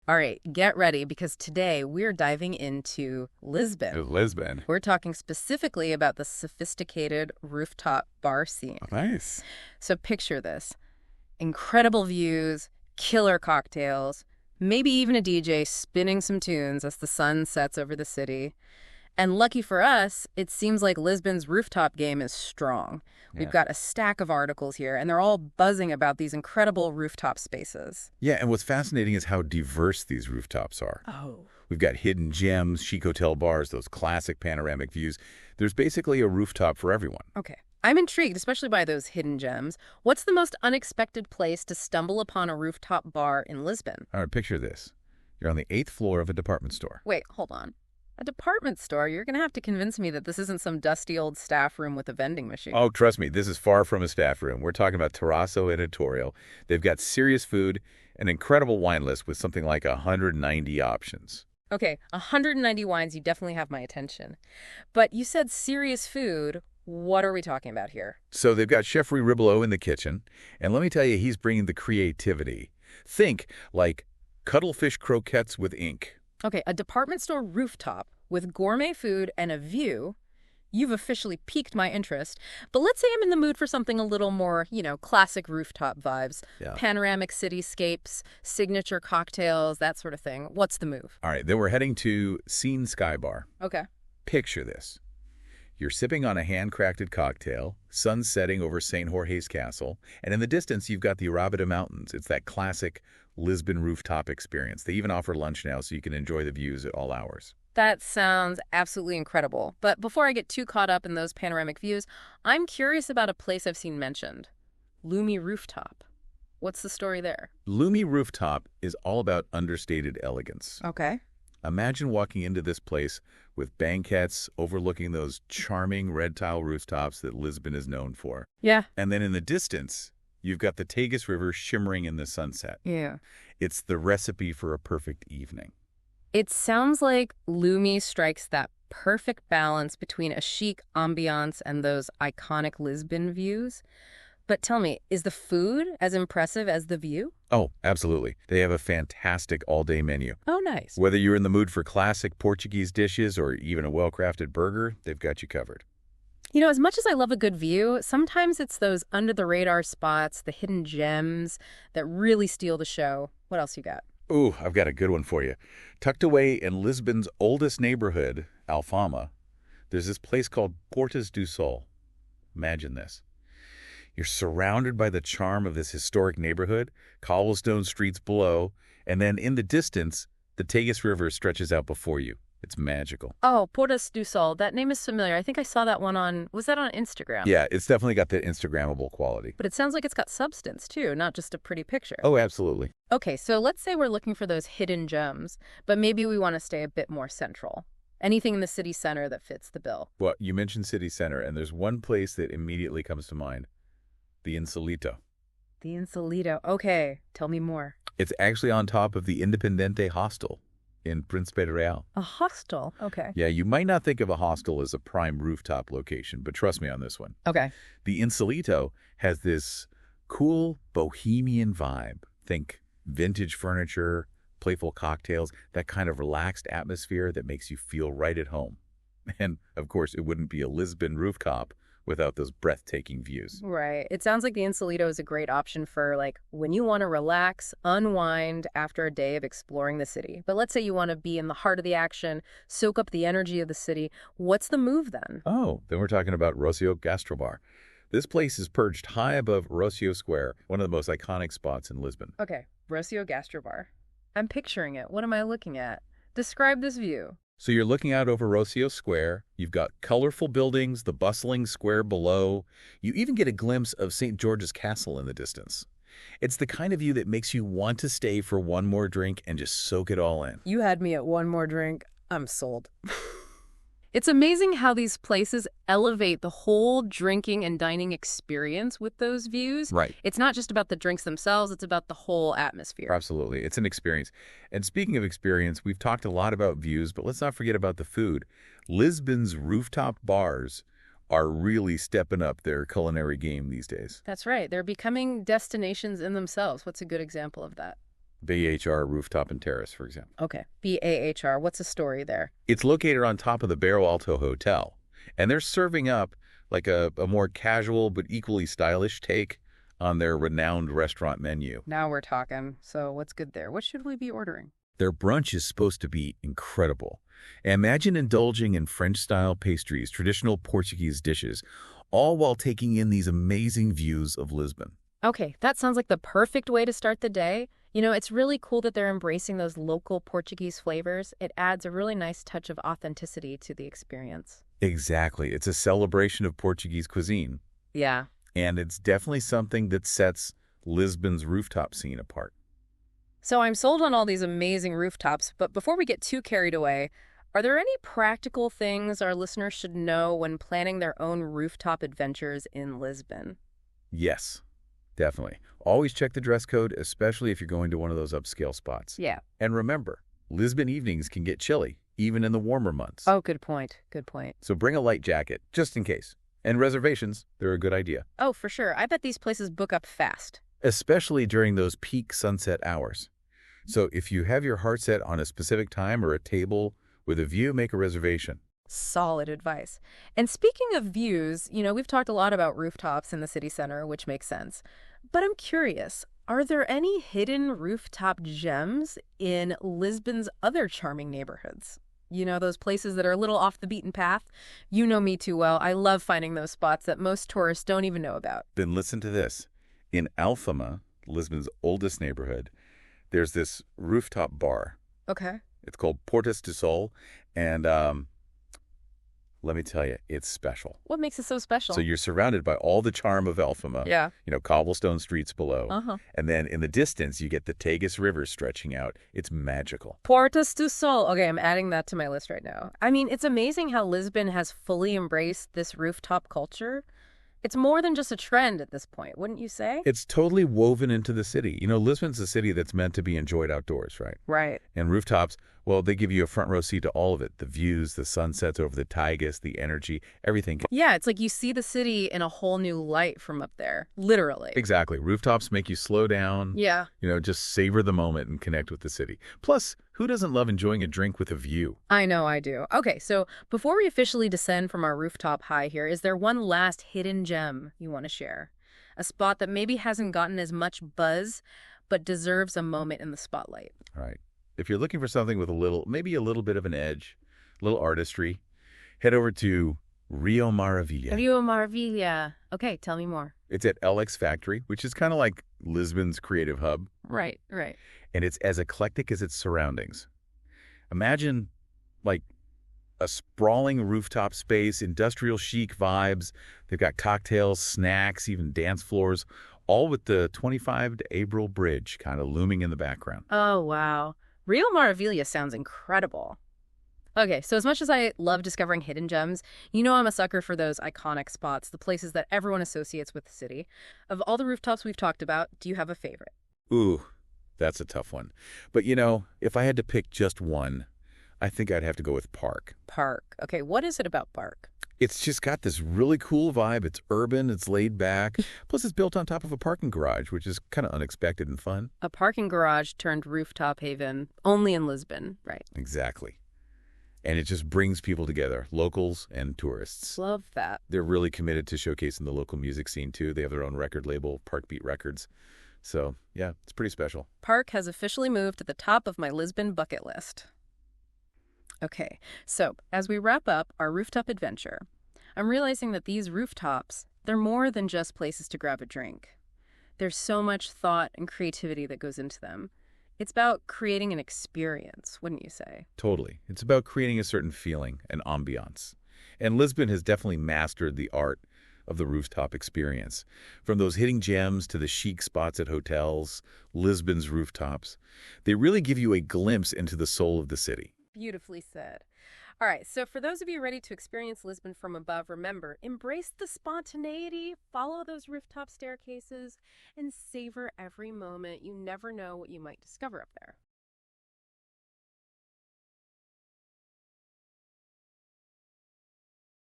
All right, get ready because today we're diving into Lisbon. Lisbon. We're talking specifically about the sophisticated rooftop bar scene. Nice. So picture this. Incredible views, killer cocktails, maybe even a DJ spinning some tunes as the sun sets over the city. And lucky for us, it seems like Lisbon's rooftop game is strong. We've Yeah. got a stack of articles here, and they're all buzzing about these incredible rooftop spaces. Yeah, and what's fascinating is how diverse these rooftops are. Oh. We've got hidden gems, chic hotel bars, those classic panoramic views. There's basically a rooftop for everyone. Okay. I'm intrigued, especially by those hidden gems. What's the most unexpected place to stumble upon a rooftop bar in Lisbon? All right, picture this. You're on the 8th floor of a department store. Wait, hold on. A department store? You're going to have to convince me that this isn't some dusty old staff room with a vending machine. Oh, trust me, this is far from a staff room. We're talking about Terrasso Editorial. They've got serious food, an incredible wine list with something like 190 options. Okay, 190 wines, you definitely have my attention. But you said serious food. What are we talking about here? So they've got Chef Ribolo in the kitchen, and let me tell you, he's bringing the creativity. Think like cuttlefish croquettes with ink. Okay, a department store rooftop with gourmet food and a view. You've officially piqued my interest. But let's say I'm in the mood for something a little more, classic rooftop vibes. Yeah. Panoramic cityscapes, signature cocktails, that sort of thing. What's the move? All right, then we're heading to Scene Sky Bar. Okay. Picture this. You're sipping on a handcrafted cocktail, sun setting over St. Jorge's Castle, and in the distance you've got the Arabida Mountains. It's that classic Lisbon rooftop experience. They even offer lunch now so you can enjoy the views at all hours. That sounds absolutely incredible. But before I get too caught up in those panoramic views, I'm curious about a place I've seen mentioned. Lumi Rooftop. What's the story there? Lumi Rooftop is all about understated elegance. Okay. Imagine walking into this place with banquettes overlooking those charming red tile rooftops that Lisbon is known for. Yeah. And then in the distance, you've got the Tagus River shimmering in the sunset. Yeah. It's the recipe for a perfect evening. It sounds like Lumi strikes that perfect balance between a chic ambiance and those iconic Lisbon views. But tell me, is the food as impressive as the view? Oh, absolutely. They have a fantastic all-day menu. Oh, nice. Whether you're in the mood for classic Portuguese dishes or even a well-crafted burger, they've got you covered. As much as I love a good view, sometimes it's those under-the-radar spots, the hidden gems, that really steal the show. What else you got? Ooh, I've got a good one for you. Tucked away in Lisbon's oldest neighborhood, Alfama, there's this place called Portas do Sol. Imagine this. You're surrounded by the charm of this historic neighborhood, cobblestone streets below, and then in the distance, the Tagus River stretches out before you. It's magical. Oh, Portas do Sol. That name is familiar. I think I saw that one was that on Instagram? Yeah, it's definitely got that Instagrammable quality. But it sounds like it's got substance, too, not just a pretty picture. Oh, absolutely. Okay, so let's say we're looking for those hidden gems, but maybe we want to stay a bit more central. Anything in the city center that fits the bill. Well, you mentioned city center, and there's one place that immediately comes to mind. The Insolito. The Insolito. Okay, tell me more. It's actually on top of the Independente Hostel in Príncipe de Real. A hostel? Okay. Yeah, you might not think of a hostel as a prime rooftop location, but trust me on this one. Okay. The Insolito has this cool bohemian vibe. Think vintage furniture, playful cocktails, that kind of relaxed atmosphere that makes you feel right at home. And, of course, it wouldn't be a Lisbon rooftop without those breathtaking views. Right. It sounds like the Insolito is a great option for, when you want to relax, unwind after a day of exploring the city. But let's say you want to be in the heart of the action, soak up the energy of the city. What's the move then? Oh, then we're talking about Rocio Gastrobar. This place is perched high above Rocio Square, one of the most iconic spots in Lisbon. Okay, Rocio Gastrobar. I'm picturing it. What am I looking at? Describe this view. So you're looking out over Rocio Square. You've got colorful buildings, the bustling square below. You even get a glimpse of St. George's Castle in the distance. It's the kind of view that makes you want to stay for one more drink and just soak it all in. You had me at one more drink. I'm sold. It's amazing how these places elevate the whole drinking and dining experience with those views. Right. It's not just about the drinks themselves, it's about the whole atmosphere. Absolutely. It's an experience. And speaking of experience, we've talked a lot about views, but let's not forget about the food. Lisbon's rooftop bars are really stepping up their culinary game these days. That's right. They're becoming destinations in themselves. What's a good example of that? BHR Rooftop and Terrace, for example. Okay, BAHR. What's the story there? It's located on top of the Barro Alto Hotel, and they're serving up like a more casual but equally stylish take on their renowned restaurant menu. Now we're talking. So what's good there? What should we be ordering? Their brunch is supposed to be incredible. Imagine indulging in French-style pastries, traditional Portuguese dishes, all while taking in these amazing views of Lisbon. Okay, that sounds like the perfect way to start the day. You know, it's really cool that they're embracing those local Portuguese flavors. It adds a really nice touch of authenticity to the experience. Exactly. It's a celebration of Portuguese cuisine, Yeah. and it's definitely something that sets Lisbon's rooftop scene apart. So I'm sold on all these amazing rooftops, but before we get too carried away, are there any practical things our listeners should know when planning their own rooftop adventures in Lisbon? Yes, definitely. Always check the dress code, especially if you're going to one of those upscale spots. Yeah. And remember, Lisbon evenings can get chilly, even in the warmer months. Oh, good point. Good point. So bring a light jacket, just in case. And reservations, they're a good idea, Oh, for sure. I bet these places book up fast. especially during those peak sunset hours. So if you have your heart set on a specific time or a table with a view, make a reservation. Solid advice. And speaking of views, we've talked a lot about rooftops in the city center, which makes sense. But I'm curious, are there any hidden rooftop gems in Lisbon's other charming neighborhoods? You know, those places that are a little off the beaten path? You know me too well. I love finding those spots that most tourists don't even know about. Then listen to this. In Alfama, Lisbon's oldest neighborhood, there's this rooftop bar. Okay. It's called Portas do Sol, and let me tell you, it's special. What makes it so special? So you're surrounded by all the charm of Alfama, Yeah. cobblestone streets below. Uh-huh. And then in the distance, you get the Tagus River stretching out. It's magical. Portas do Sol. Okay, I'm adding that to my list right now. I mean, it's amazing how Lisbon has fully embraced this rooftop culture. It's more than just a trend at this point, wouldn't you say? It's totally woven into the city. Lisbon's a city that's meant to be enjoyed outdoors, right? Right. And rooftops, well, they give you a front row seat to all of it. The views, the sunsets over the Tagus, the energy, everything. Yeah, it's like you see the city in a whole new light from up there, literally. Exactly. Rooftops make you slow down. Yeah. Just savor the moment and connect with the city. Plus, who doesn't love enjoying a drink with a view? I know I do. Okay, so before we officially descend from our rooftop high here, is there one last hidden gem you want to share? A spot that maybe hasn't gotten as much buzz, but deserves a moment in the spotlight. All right. If you're looking for something with maybe a little bit of an edge, a little artistry, head over to Rio Maravilha. Rio Maravilha. Okay, tell me more. It's at LX Factory, which is kind of like Lisbon's creative hub. Right, right. And it's as eclectic as its surroundings. Imagine like a sprawling rooftop space, industrial chic vibes. They've got cocktails, snacks, even dance floors, all with the 25 de April bridge kind of looming in the background. Oh, wow. Rio Maravilha sounds incredible. Okay, so as much as I love discovering hidden gems, I'm a sucker for those iconic spots, the places that everyone associates with the city. Of all the rooftops we've talked about, do you have a favorite? Ooh, that's a tough one. But if I had to pick just one, I think I'd have to go with Park. Park. Okay, what is it about Park? It's just got this really cool vibe. It's urban, it's laid back. Plus, it's built on top of a parking garage, which is kind of unexpected and fun. A parking garage turned rooftop haven, only in Lisbon, right? Exactly. And it just brings people together, locals and tourists. Love that. They're really committed to showcasing the local music scene, too. They have their own record label, Park Beat Records. So, yeah, it's pretty special. Park has officially moved to the top of my Lisbon bucket list. Okay, so as we wrap up our rooftop adventure, I'm realizing that these rooftops, they're more than just places to grab a drink. There's so much thought and creativity that goes into them. It's about creating an experience, wouldn't you say? Totally. It's about creating a certain feeling, an ambiance. And Lisbon has definitely mastered the art of the rooftop experience. From those hidden gems to the chic spots at hotels, Lisbon's rooftops, they really give you a glimpse into the soul of the city. Beautifully said. All right, so for those of you ready to experience Lisbon from above, remember, embrace the spontaneity, follow those rooftop staircases, and savor every moment. You never know what you might discover up there.